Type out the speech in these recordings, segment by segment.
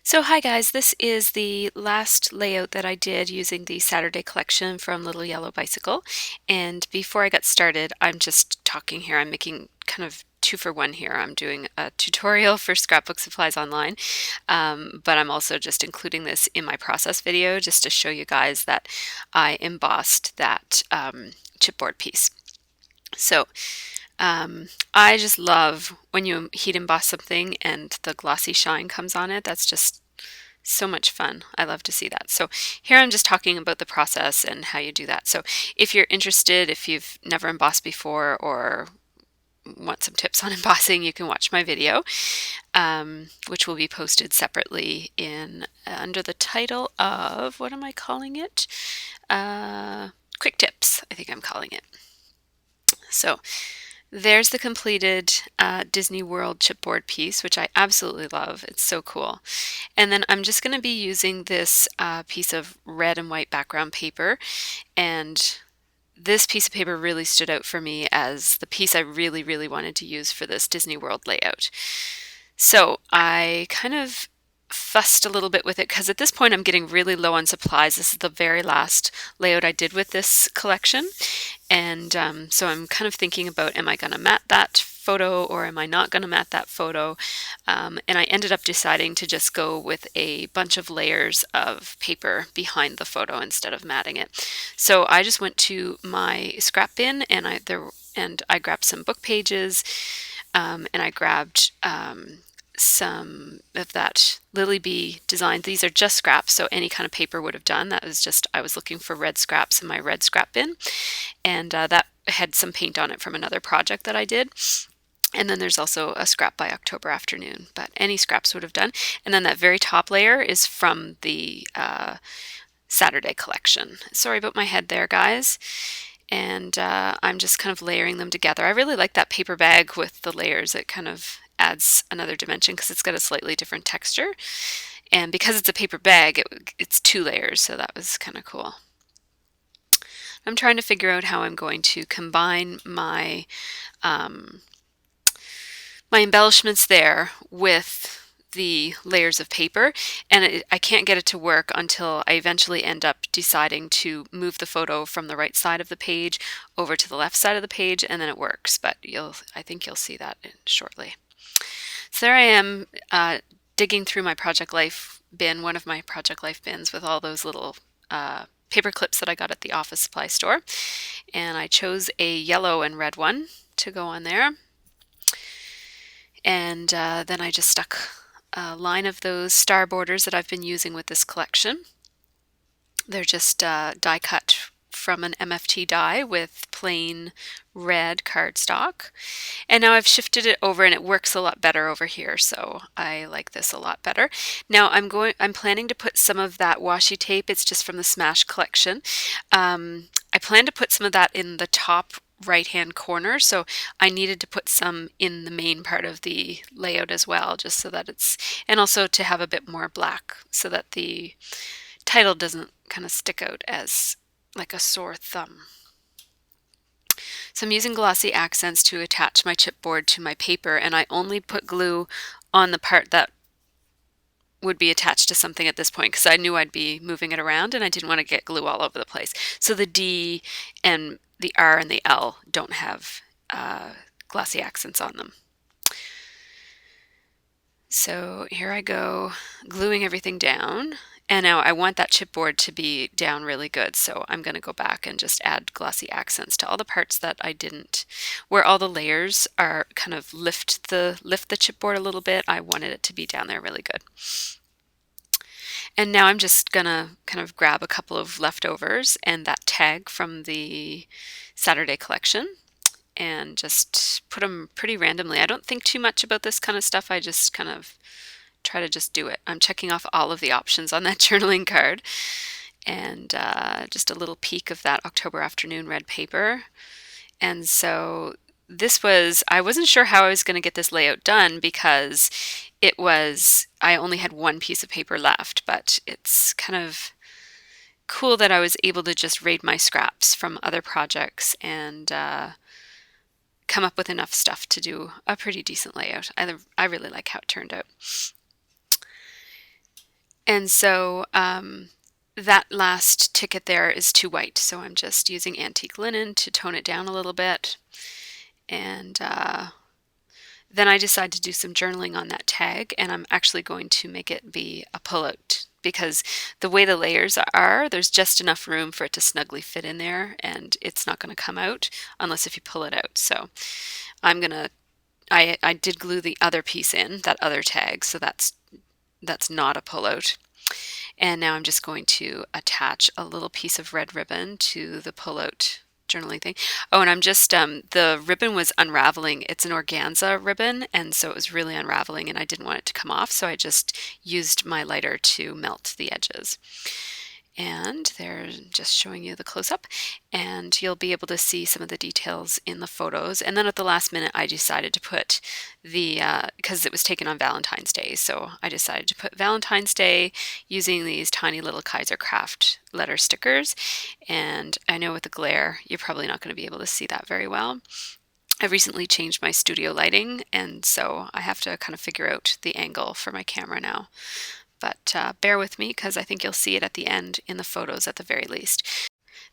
So hi guys, this is the last layout that I did using the Saturday collection from Little Yellow Bicycle. And before I got started, I'm just talking here. I'm making kind of two for one here. I'm doing a tutorial for Scrapbook Supplies Online, but I'm also just including this in my process video just to show you guys that I embossed that chipboard piece. So I just love when you heat emboss something and the glossy shine comes on it. That's just so much fun. I love to see that. So here I'm just talking about the process and how you do that. So if you're interested, if you've never embossed before or want some tips on embossing, you can watch my video, which will be posted separately in under the title of, what am I calling it? Quick tips, I think I'm calling it. So there's the completed Disney World chipboard piece, which I absolutely love. It's so cool. And then I'm just going to be using this piece of red and white background paper. And this piece of paper really stood out for me as the piece I really, really wanted to use for this Disney World layout. So I kind of fussed a little bit with it because at this point I'm getting really low on supplies. This is the very last layout I did with this collection. And so I'm kind of thinking about, am I going to mat that photo or am I not going to mat that photo? And I ended up deciding to just go with a bunch of layers of paper behind the photo instead of matting it. So I just went to my scrap bin and I grabbed some book pages, and I grabbed some of that Lily Bee design. These are just scraps, so any kind of paper would have done. That was just, I was looking for red scraps in my red scrap bin, and that had some paint on it from another project that I did. And then there's also a scrap by October Afternoon, but any scraps would have done. And then that very top layer is from the Saturday collection. Sorry about my head there, guys. And I'm just kind of layering them together. I really like that paper bag with the layers. It kind of adds another dimension because it's got a slightly different texture. And because it's a paper bag, it's two layers, so that was kind of cool. I'm trying to figure out how I'm going to combine my embellishments there with the layers of paper, and I can't get it to work until I eventually end up deciding to move the photo from the right side of the page over to the left side of the page, and then it works. But I think you'll see that shortly. So there I am, digging through my Project Life bin, one of my Project Life bins, with all those little paper clips that I got at the office supply store, and I chose a yellow and red one to go on there. And then I just stuck a line of those star borders that I've been using with this collection. They're just die cut from an MFT die with plain red cardstock. And now I've shifted it over and it works a lot better over here, so I like this a lot better. Now I'm planning to put some of that washi tape, it's just from the Smash collection. I plan to put some of that in the top right hand corner, so I needed to put some in the main part of the layout as well, just so that and also to have a bit more black so that the title doesn't kind of stick out as like a sore thumb. So I'm using glossy accents to attach my chipboard to my paper, and I only put glue on the part that would be attached to something at this point because I knew I'd be moving it around and I didn't want to get glue all over the place. So the D and the R and the L don't have glossy accents on them. So here I go, gluing everything down. And now I want that chipboard to be down really good, so I'm going to go back and just add glossy accents to all the parts that I didn't, where all the layers are kind of lift the chipboard a little bit. I wanted it to be down there really good. And now I'm just gonna kind of grab a couple of leftovers and that tag from the Saturday collection and just put them pretty randomly. I don't think too much about this kind of stuff. I just kind of try to just do it. I'm checking off all of the options on that journaling card, and just a little peek of that October Afternoon red paper. And so I wasn't sure how I was going to get this layout done because I only had one piece of paper left, but it's kind of cool that I was able to just raid my scraps from other projects and come up with enough stuff to do a pretty decent layout. I really like how it turned out. And so that last ticket there is too white, so I'm just using antique linen to tone it down a little bit. And then I decided to do some journaling on that tag, and I'm actually going to make it be a pullout because the way the layers are, there's just enough room for it to snugly fit in there, and it's not going to come out unless if you pull it out. So I'm gonna, I did glue the other piece in, that other tag, so that's not a pullout. And now I'm just going to attach a little piece of red ribbon to the pullout journaling thing. Oh, and I'm just, the ribbon was unraveling. It's an organza ribbon, and so it was really unraveling, and I didn't want it to come off, so I just used my lighter to melt the edges. And they're just showing you the close-up, and you'll be able to see some of the details in the photos. And then at the last minute I decided to put the because it was taken on Valentine's Day, so I decided to put Valentine's Day using these tiny little Kaiser Craft letter stickers. And I know with the glare you're probably not going to be able to see that very well. I recently changed my studio lighting, and so I have to kind of figure out the angle for my camera now. But bear with me because I think you'll see it at the end in the photos at the very least.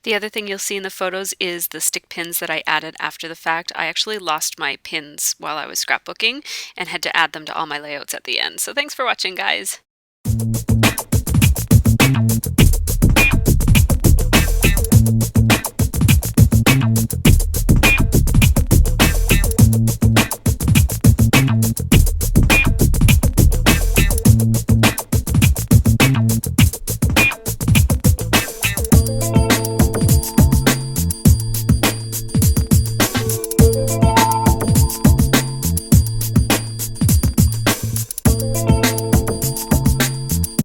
The other thing you'll see in the photos is the stick pins that I added after the fact. I actually lost my pins while I was scrapbooking and had to add them to all my layouts at the end. So thanks for watching, guys.